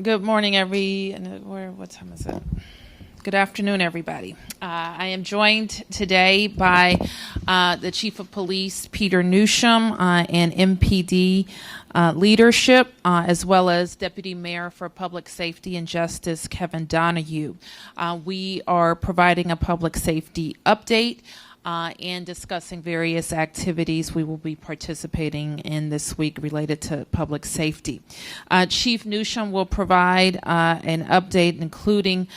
Good morning, what time is it? Good afternoon, everybody. I am joined today by the Chief of Police, Peter Newsham, and MPD leadership, as well as Deputy Mayor for Public Safety and Justice, Kevin Donahue. We are providing a public safety update and discussing various activities we will be participating in this week related to public safety. Chief Newsham will provide an update, including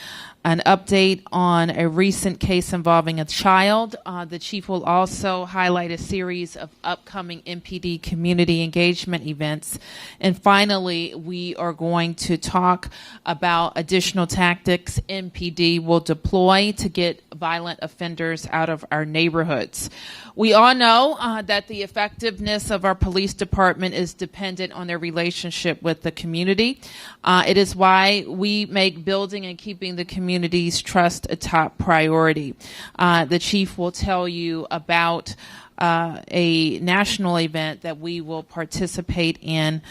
an update on a recent case involving a child. The chief will also highlight a series of upcoming MPD community engagement events. And finally, we are going to talk about additional tactics MPD will deploy to get violent offenders out of our neighborhoods. We all know that the effectiveness of our police department is dependent on their relationship with the community. It is why we make building and keeping the community's trust a top priority. The chief will tell you about a national event that we will participate in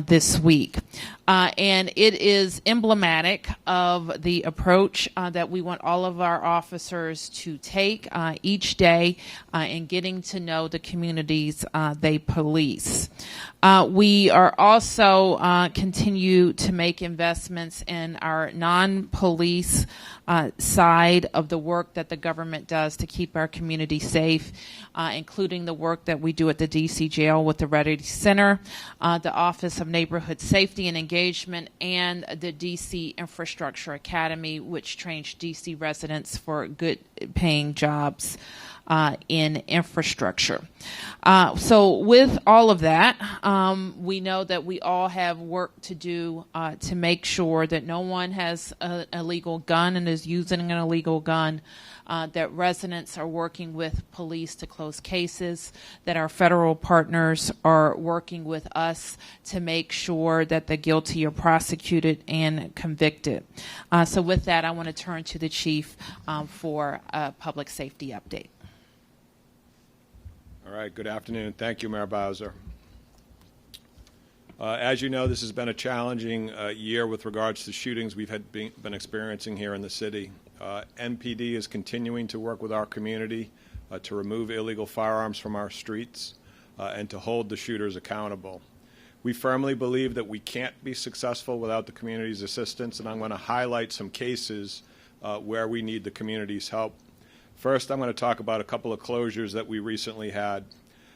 this week. And it is emblematic of the approach that we want all of our officers to take each day in getting to know the communities they police. We are also continue to make investments in our non-police side of the work that the government does to keep our community safe, including the work that we do at the D.C. jail with the Ready Center, the Office of Neighborhood Safety and Engagement, and the D.C. Infrastructure Academy, which trains D.C. residents for good-paying jobs in infrastructure. So with all of that, we know that we all have work to do to make sure that no one has an illegal gun and is using an illegal gun, that residents are working with police to close cases, that our federal partners are working with us to make sure that the guilty are prosecuted and convicted. So with that, I want to turn to the chief for a public safety update. All right, good afternoon. Thank you, Mayor Bowser. As you know, this has been a challenging year with regards to shootings we've been experiencing here in the city. MPD is continuing to work with our community to remove illegal firearms from our streets and to hold the shooters accountable. We firmly believe that we can't be successful without the community's assistance, and I'm going to highlight some cases where we need the community's help. First, I'm going to talk about a couple of closures that we recently had.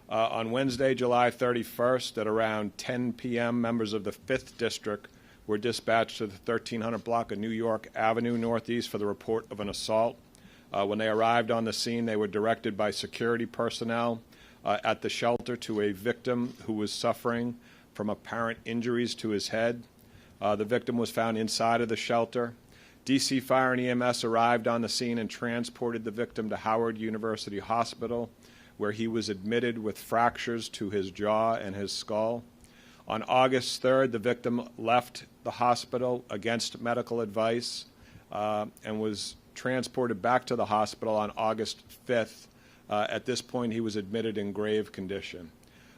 On Wednesday, July 31st, at around 10 p.m., members of the 5th District were dispatched to the 1300 block of New York Avenue Northeast for the report of an assault. When they arrived on the scene, they were directed by security personnel at the shelter to a victim who was suffering from apparent injuries to his head. The victim was found inside of the shelter. D.C. Fire and EMS arrived on the scene and transported the victim to Howard University Hospital, where he was admitted with fractures to his jaw and his skull. On August 3rd, the victim left the hospital against medical advice and was transported back to the hospital on August 5th. At this point, he was admitted in grave condition.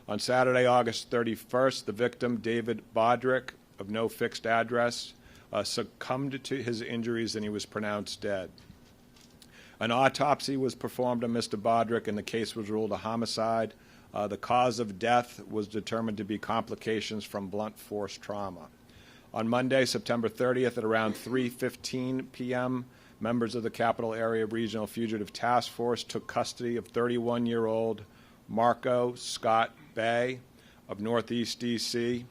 On Saturday, August 31st, the victim, David Bodrick, of no fixed address, succumbed to his injuries and he was pronounced dead. An autopsy was performed on Mr. Bodrick and the case was ruled a homicide. The cause of death was determined to be complications from blunt force trauma. On Monday, September 30th at around 3:15 p.m., members of the Capital Area Regional Fugitive Task Force took custody of 31-year-old Marco Scott Bay of Northeast D.C.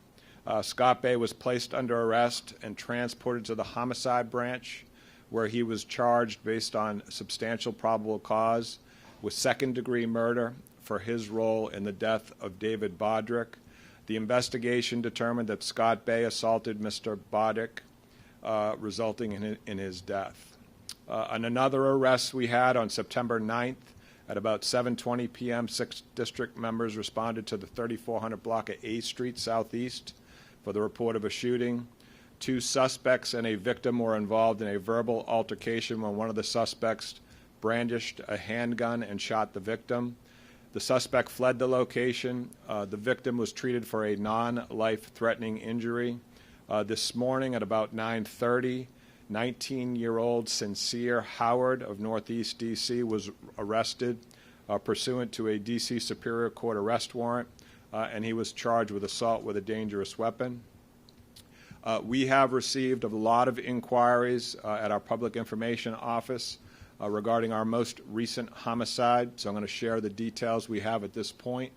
Scott Bay was placed under arrest and transported to the homicide branch, where he was charged based on substantial probable cause with second-degree murder for his role in the death of David Bodrick. The investigation determined that Scott Bay assaulted Mr. Bodrick, resulting in his death. On another arrest we had on September 9th, at about 7:20 p.m., 6th District members responded to the 3400 block of A Street Southeast for the report of a shooting. 2 suspects and a victim were involved in a verbal altercation when one of the suspects brandished a handgun and shot the victim. The suspect fled the location. The victim was treated for a non-life-threatening injury. This morning at about 9:30, 19-year-old Sincere Howard of Northeast D.C. was arrested pursuant to a D.C. Superior Court arrest warrant, and he was charged with assault with a dangerous weapon. We have received a lot of inquiries at our Public Information Office regarding our most recent homicide, so I'm going to share the details we have at this point.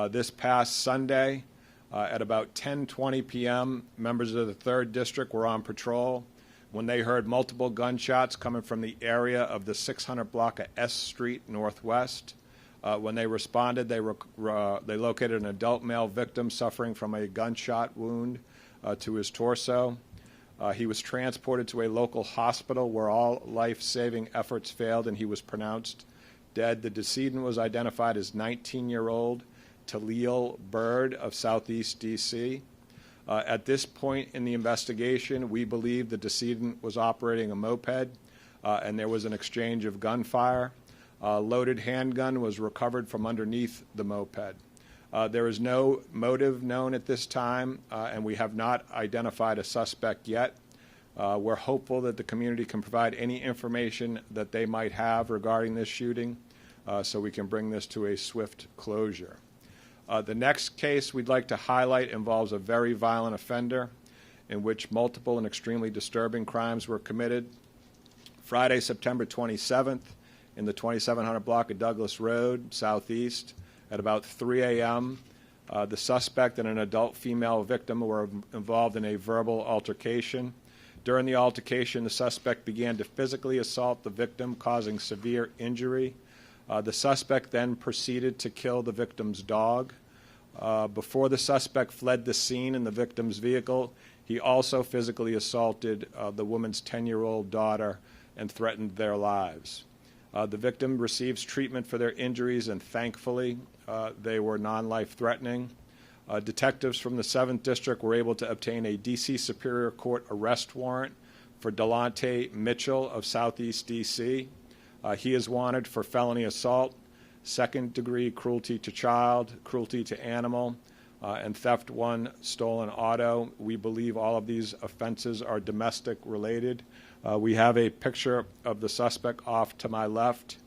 This past Sunday, at about 10:20 p.m., members of the 3rd District were on patrol when they heard multiple gunshots coming from the area of the 600 block of S Street Northwest. When they responded, they located an adult male victim suffering from a gunshot wound to his torso. He was transported to a local hospital where all life-saving efforts failed, and he was pronounced dead. The decedent was identified as 19-year-old Talil Bird of Southeast D.C. At this point in the investigation, we believe the decedent was operating a moped, and there was an exchange of gunfire. A loaded handgun was recovered from underneath the moped. There is no motive known at this time, and we have not identified a suspect yet. We're hopeful that the community can provide any information that they might have regarding this shooting so we can bring this to a swift closure. The next case we'd like to highlight involves a very violent offender in which multiple and extremely disturbing crimes were committed. Friday, September 27th, in the 2700 block of Douglas Road, Southeast, at about 3 a.m., the suspect and an adult female victim were involved in a verbal altercation. During the altercation, the suspect began to physically assault the victim, causing severe injury. The suspect then proceeded to kill the victim's dog. Before the suspect fled the scene in the victim's vehicle, he also physically assaulted the woman's 10-year-old daughter and threatened their lives. The victim receives treatment for their injuries, and thankfully, they were non-life-threatening. Detectives from the 7th District were able to obtain a D.C. Superior Court arrest warrant for Delonte Mitchell of Southeast D.C. He is wanted for felony assault, second-degree cruelty to child, cruelty to animal, and theft one stolen auto. We believe all of these offenses are domestic-related. We have a picture of the suspect off to my left.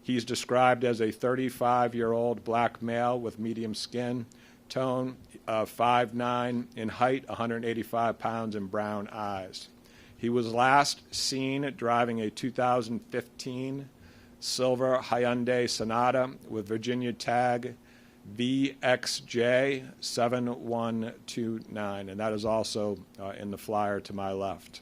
He's described as a 35-year-old black male with medium skin tone, 5'9" in height, 185 pounds, and brown eyes. He was last seen driving a 2015 silver Hyundai Sonata with Virginia tag VXJ 7129, and that is also in the flyer to my left.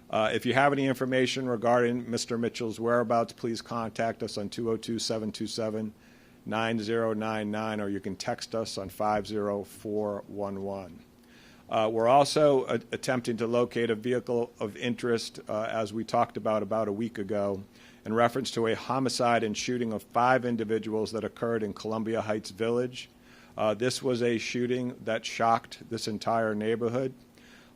If you have any information regarding Mr. Mitchell's whereabouts, please contact us on 202-727-9099, or you can text us on 50411. We're also attempting to locate a vehicle of interest, as we talked about a week ago, in reference to a homicide and shooting of 5 individuals that occurred in Columbia Heights Village. This was a shooting that shocked this entire neighborhood.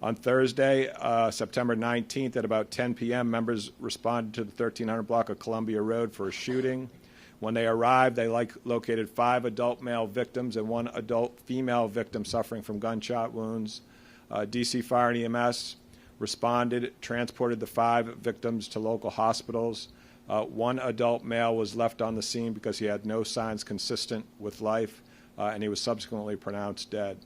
On Thursday, September 19th, at about 10 p.m., members responded to the 1300 block of Columbia Road for a shooting. When they arrived, they located 5 adult male victims and 1 adult female victim suffering from gunshot wounds. D.C. Fire and EMS responded, transported the 5 victims to local hospitals. 1 adult male was left on the scene because he had no signs consistent with life, and he was subsequently pronounced dead.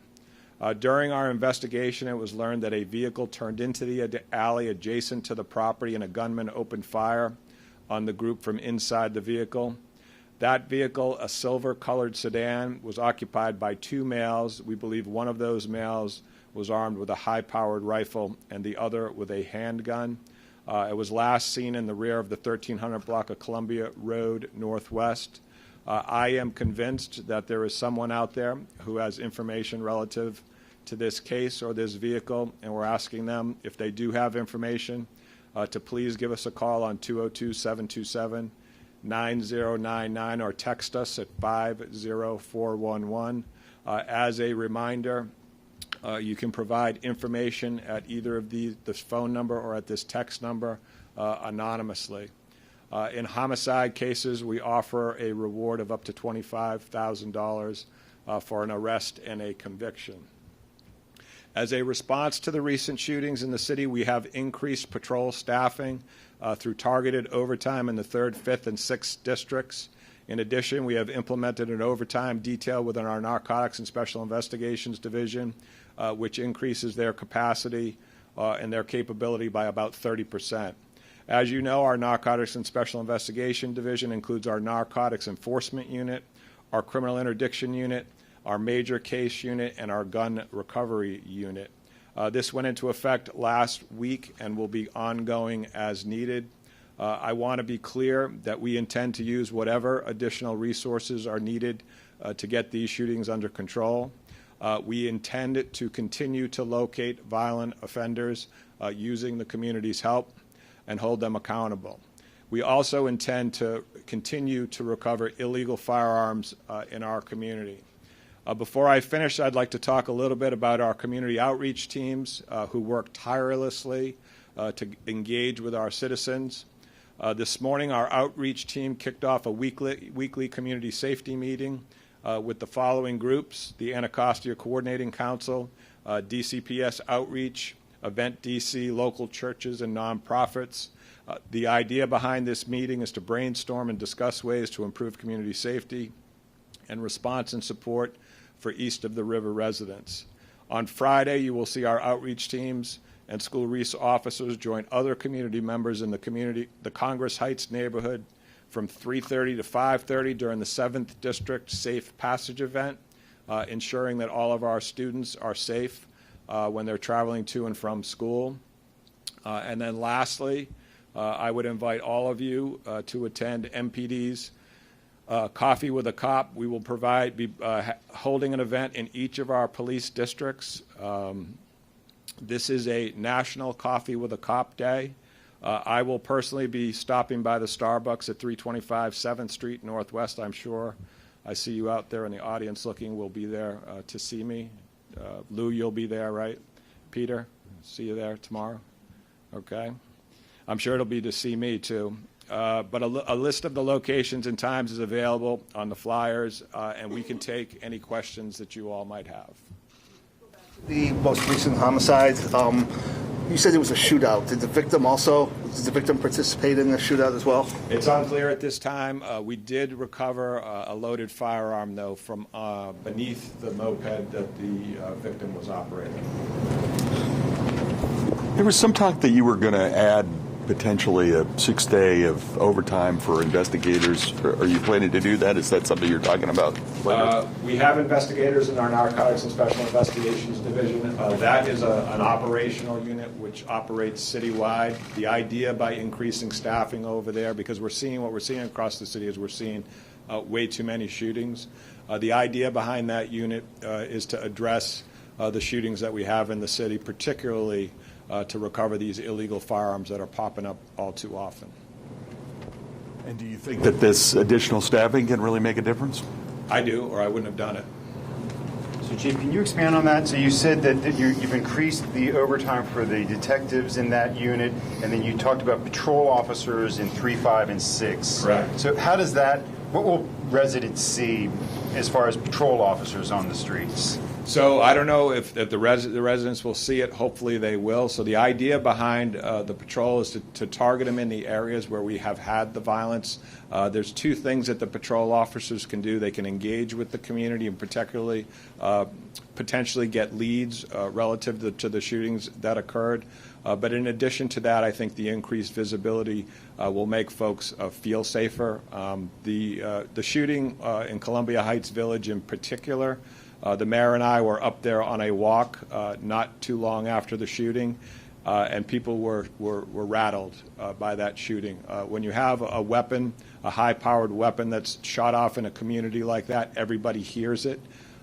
During our investigation, it was learned that a vehicle turned into the alley adjacent to the property, and a gunman opened fire on the group from inside the vehicle. That vehicle, a silver-colored sedan, was occupied by 2 males. We believe one of those males was armed with a high-powered rifle and the other with a handgun. It was last seen in the rear of the 1300 block of Columbia Road Northwest. I am convinced that there is someone out there who has information relative to this case or this vehicle, and we're asking them, if they do have information, to please give us a call on 202-727-9099 or text us at 50411. As a reminder, you can provide information at either of this phone number or at this text number anonymously. In homicide cases, we offer a reward of up to $25,000 for an arrest and a conviction. As a response to the recent shootings in the city, we have increased patrol staffing through targeted overtime in the 3rd, 5th, and 6th districts. In addition, we have implemented an overtime detail within our Narcotics and Special Investigations Division, which increases their capacity and their capability by about 30%. As you know, our Narcotics and Special Investigation Division includes our Narcotics Enforcement Unit, our Criminal Interdiction Unit, our Major Case Unit, and our Gun Recovery Unit. This went into effect last week and will be ongoing as needed. I want to be clear that we intend to use whatever additional resources are needed to get these shootings under control. We intend to continue to locate violent offenders using the community's help and hold them accountable. We also intend to continue to recover illegal firearms in our community. Before I finish, I'd like to talk a little bit about our community outreach teams who work tirelessly to engage with our citizens. This morning, our outreach team kicked off a weekly community safety meeting with the following groups: the Anacostia Coordinating Council, DCPS Outreach, Event DC, local churches and nonprofits. The idea behind this meeting is to brainstorm and discuss ways to improve community safety and response and support for East of the River residents. On Friday, you will see our outreach teams and school resource officers join other community members in the Congress Heights neighborhood from 3:30 to 5:30 during the 7th District Safe Passage event, ensuring that all of our students are safe when they're traveling to and from school. And then lastly, I would invite all of you to attend MPD's Coffee with a Cop. We will be holding an event in each of our police districts. This is a National Coffee with a Cop Day. I will personally be stopping by the Starbucks at 325 7th Street Northwest. I'm sure I see you out there in the audience looking. Will be there to see me. Lou, you'll be there, right? Peter, see you there tomorrow. Okay. I'm sure it'll be to see me, too. But a list of the locations and times is available on the flyers, and we can take any questions that you all might have. The most recent homicide, you said it was a shootout. Did the victim participate in the shootout as well? It's unclear at this time. We did recover a loaded firearm, though, from beneath the moped that the victim was operating. There was some talk that you were going to add potentially a 6th day of overtime for investigators. Are you planning to do that? Is that something you're talking about? We have investigators in our Narcotics and Special Investigations Division. That is an operational unit which operates citywide. The idea by increasing staffing over there, because what we're seeing across the city is we're seeing way too many shootings. The idea behind that unit is to address the shootings that we have in the city, particularly to recover these illegal firearms that are popping up all too often. And do you think that this additional staffing can really make a difference? I do, or I wouldn't have done it. So, Chief, can you expand on that? So you said that you've increased the overtime for the detectives in that unit, and then you talked about patrol officers in 3, 5, and 6. Correct. So how does that, what will residents see as far as patrol officers on the streets? So I don't know if the residents will see it. Hopefully they will. So the idea behind the patrol is to target them in the areas where we have had the violence. There's two things that the patrol officers can do. They can engage with the community and particularly potentially get leads relative to the shootings that occurred. But in addition to that, I think the increased visibility will make folks feel safer. The shooting in Columbia Heights Village in particular, the mayor and I were up there on a walk not too long after the shooting, and people were rattled by that shooting. When you have a weapon, a high-powered weapon that's shot off in a community like that, everybody hears it,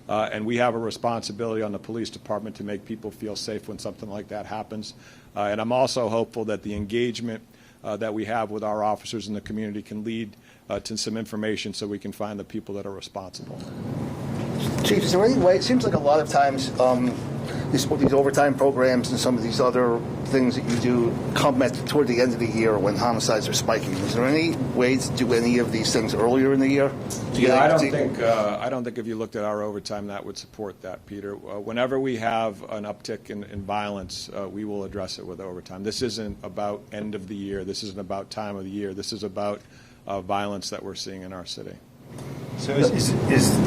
and we have a responsibility on the police department to make people feel safe when something like that happens. And I'm also hopeful that the engagement that we have with our officers in the community can lead to some information so we can find the people that are responsible. Chief, is there any way, it seems like a lot of times these overtime programs and some of these other things that you do come toward the end of the year when homicides are spiking. Is there any way to do any of these things earlier in the year? Yeah, I don't think if you looked at our overtime that would support that, Peter. Whenever we have an uptick in violence, we will address it with overtime. This isn't about end of the year. This isn't about time of the year. This is about violence that we're seeing in our city. So is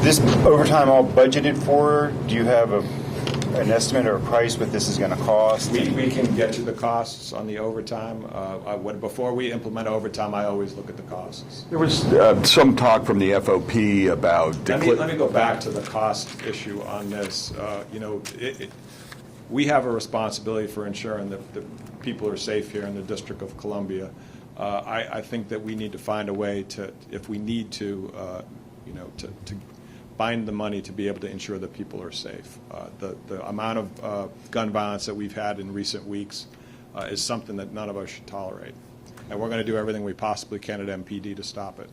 this overtime all budgeted for? Do you have an estimate or a price what this is going to cost? We can get you the costs on the overtime. Before we implement overtime, I always look at the costs. There was some talk from the FOP about... Let me go back to the cost issue on this. We have a responsibility for ensuring that people are safe here in the District of Columbia. I think that we need to find a way to, if we need to bind the money to be able to ensure that people are safe. The amount of gun violence that we've had in recent weeks is something that none of us should tolerate. And we're going to do everything we possibly can at MPD to stop it.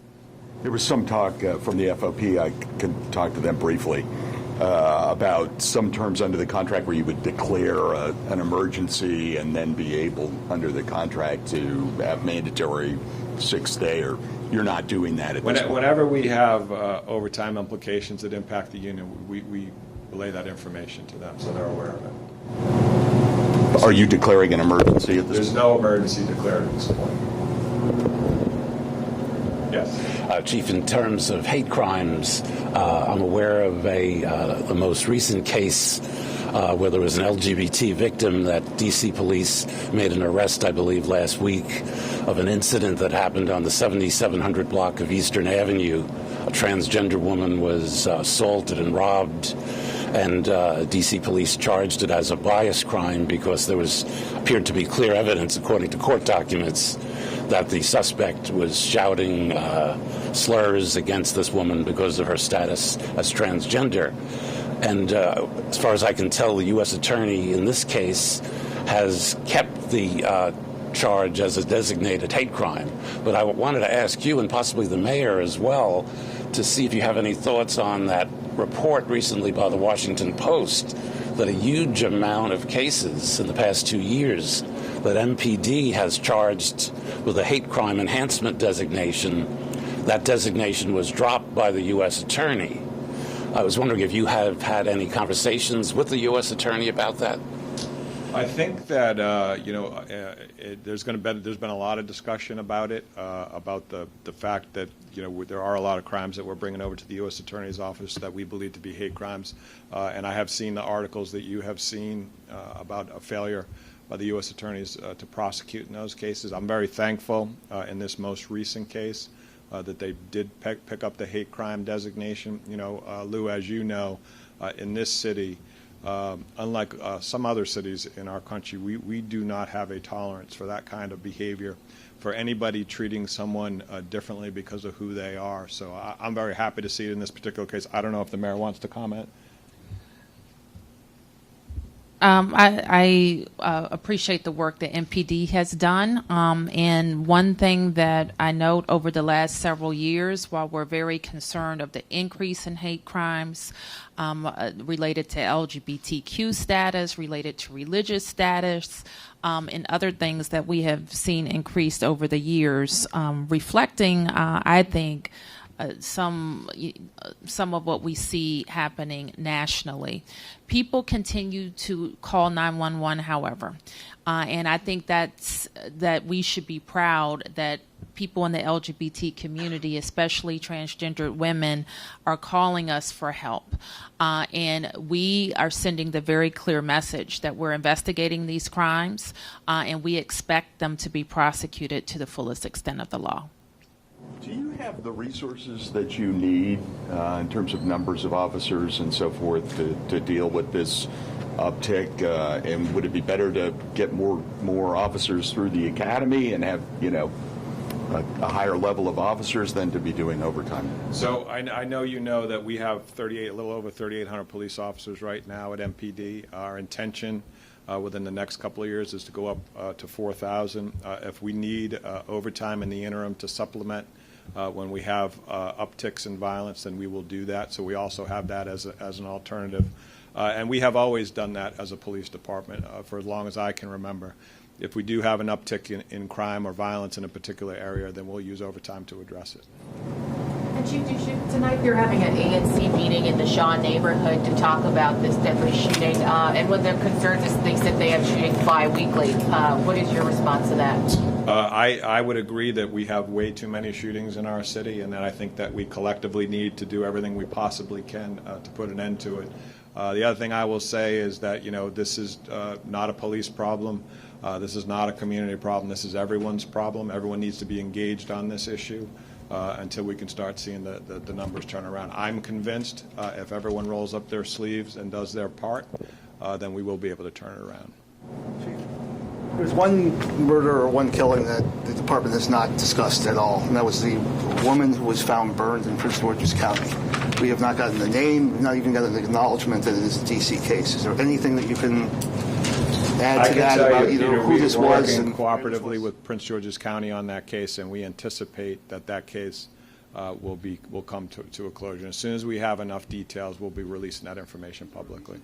There was some talk from the FOP, I can talk to them briefly, about some terms under the contract where you would declare an emergency and then be able, under the contract, to have mandatory 6th day, or you're not doing that at this point. Whenever we have overtime implications that impact the union, we relay that information to them so they're aware of it. Are you declaring an emergency at this point? There's no emergency declared at this point. Yes. Chief, in terms of hate crimes, I'm aware of the most recent case where there was an LGBT victim that D.C. police made an arrest, I believe, last week of an incident that happened on the 7700 block of Eastern Avenue. A transgender woman was assaulted and robbed, and D.C. police charged it as a bias crime because there appeared to be clear evidence, according to court documents, that the suspect was shouting slurs against this woman because of her status as transgender. And as far as I can tell, the U.S. attorney in this case has kept the charge as a designated hate crime. But I wanted to ask you, and possibly the mayor as well, to see if you have any thoughts on that report recently by the Washington Post that a huge amount of cases in the past 2 years that MPD has charged with a hate crime enhancement designation. That designation was dropped by the U.S. attorney. I was wondering if you have had any conversations with the U.S. attorney about that. I think that there's been a lot of discussion about it, about the fact that there are a lot of crimes that we're bringing over to the U.S. Attorney's Office that we believe to be hate crimes, and I have seen the articles that you have seen about a failure by the U.S. attorneys to prosecute in those cases. I'm very thankful in this most recent case that they did pick up the hate crime designation. Lou, as you know, in this city, unlike some other cities in our country, we do not have a tolerance for that kind of behavior, for anybody treating someone differently because of who they are. So I'm very happy to see it in this particular case. I don't know if the mayor wants to comment. I appreciate the work that MPD has done. And one thing that I note over the last several years, while we're very concerned of the increase in hate crimes related to LGBTQ status, related to religious status, and other things that we have seen increased over the years, reflecting, I think, some of what we see happening nationally. People continue to call 911, however, and I think that we should be proud that people in the LGBT community, especially transgendered women, are calling us for help. And we are sending the very clear message that we're investigating these crimes, and we expect them to be prosecuted to the fullest extent of the law. Do you have the resources that you need in terms of numbers of officers and so forth to deal with this uptick? And would it be better to get more officers through the academy and have, a higher level of officers than to be doing overtime? So I know you know that we have a little over 3,800 police officers right now at MPD. Our intention within the next couple of years is to go up to 4,000. If we need overtime in the interim to supplement when we have upticks in violence, then we will do that. So we also have that as an alternative. And we have always done that as a police department for as long as I can remember. If we do have an uptick in crime or violence in a particular area, then we'll use overtime to address it. And Chief, tonight you're having an ANC meeting in the Shaw neighborhood to talk about this deadly shooting. And one of their concerns is they said they have shootings bi-weekly. What is your response to that? I would agree that we have way too many shootings in our city, and that I think that we collectively need to do everything we possibly can to put an end to it. The other thing I will say is that, this is not a police problem. This is not a community problem. This is everyone's problem. Everyone needs to be engaged on this issue until we can start seeing the numbers turn around. I'm convinced if everyone rolls up their sleeves and does their part, then we will be able to turn it around. There's one murder or one killing that the department has not discussed at all, and that was the woman who was found burned in Prince George's County. We have not gotten the name, not even gotten an acknowledgement that it is a D.C. case. Is there anything that you can add to that about either who this was? We're working cooperatively with Prince George's County on that case, and we anticipate that case will come to a closure. And as soon as we have enough details, we'll be releasing that information publicly.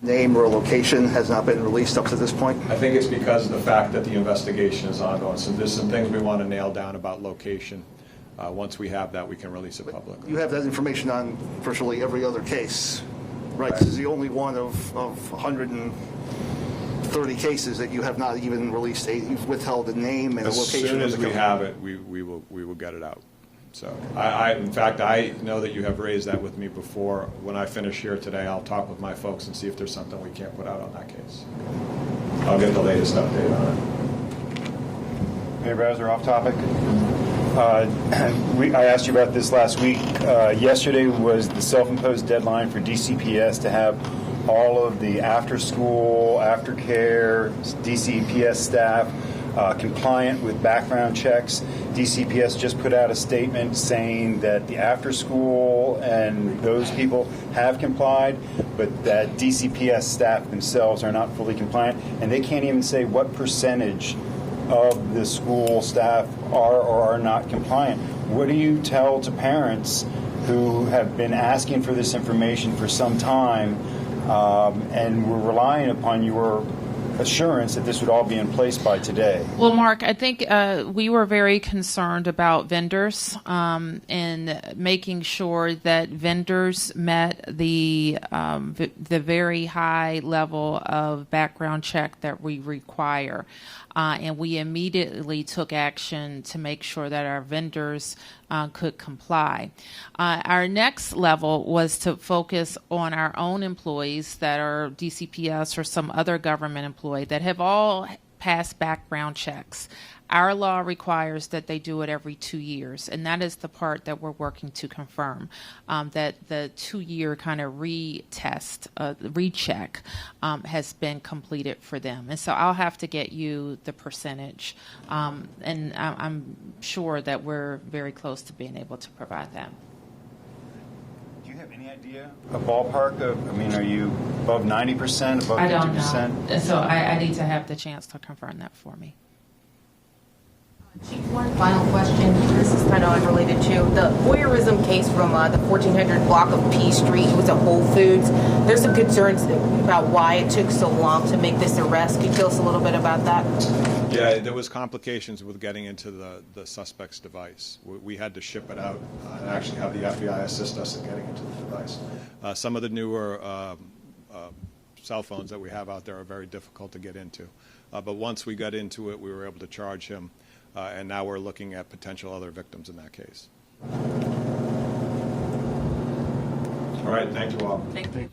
Name or location has not been released up to this point? I think it's because of the fact that the investigation is ongoing. So there's some things we want to nail down about location. Once we have that, we can release it publicly. You have that information on virtually every other case, right? This is the only one of 130 cases that you have not even released. You've withheld the name and the location. As soon as we have it, we will get it out. So, in fact, I know that you have raised that with me before. When I finish here today, I'll talk with my folks and see if there's something we can't put out on that case. I'll get the latest update on it. Mayor Bowser, off topic. I asked you about this last week. Yesterday was the self-imposed deadline for DCPS to have all of the after-school, aftercare, DCPS staff compliant with background checks. DCPS just put out a statement saying that the after-school and those people have complied, but that DCPS staff themselves are not fully compliant, and they can't even say what percentage of the school staff are or are not compliant. What do you tell to parents who have been asking for this information for some time and were relying upon your assurance that this would all be in place by today? Well, Mark, I think we were very concerned about vendors and making sure that vendors met the very high level of background check that we require. And we immediately took action to make sure that our vendors could comply. Our next level was to focus on our own employees that are DCPS or some other government employee that have all passed background checks. Our law requires that they do it every 2 years, and that is the part that we're working to confirm, that the 2-year kind of retest, recheck has been completed for them. And so I'll have to get you the percentage, and I'm sure that we're very close to being able to provide that. Do you have any idea, a ballpark of, are you above 90%, above 50%? I don't know. So I need to have the chance to confirm that for me. Chief, one final question. This is kind of unrelated to the voyeurism case from the 1400 block of P Street. It was a Whole Foods. There's some concerns about why it took so long to make this arrest. Can you tell us a little bit about that? Yeah, there was complications with getting into the suspect's device. We had to ship it out and actually have the FBI assist us in getting into the device. Some of the newer cell phones that we have out there are very difficult to get into. But once we got into it, we were able to charge him. And now we're looking at potential other victims in that case. All right, thank you all. Thank you.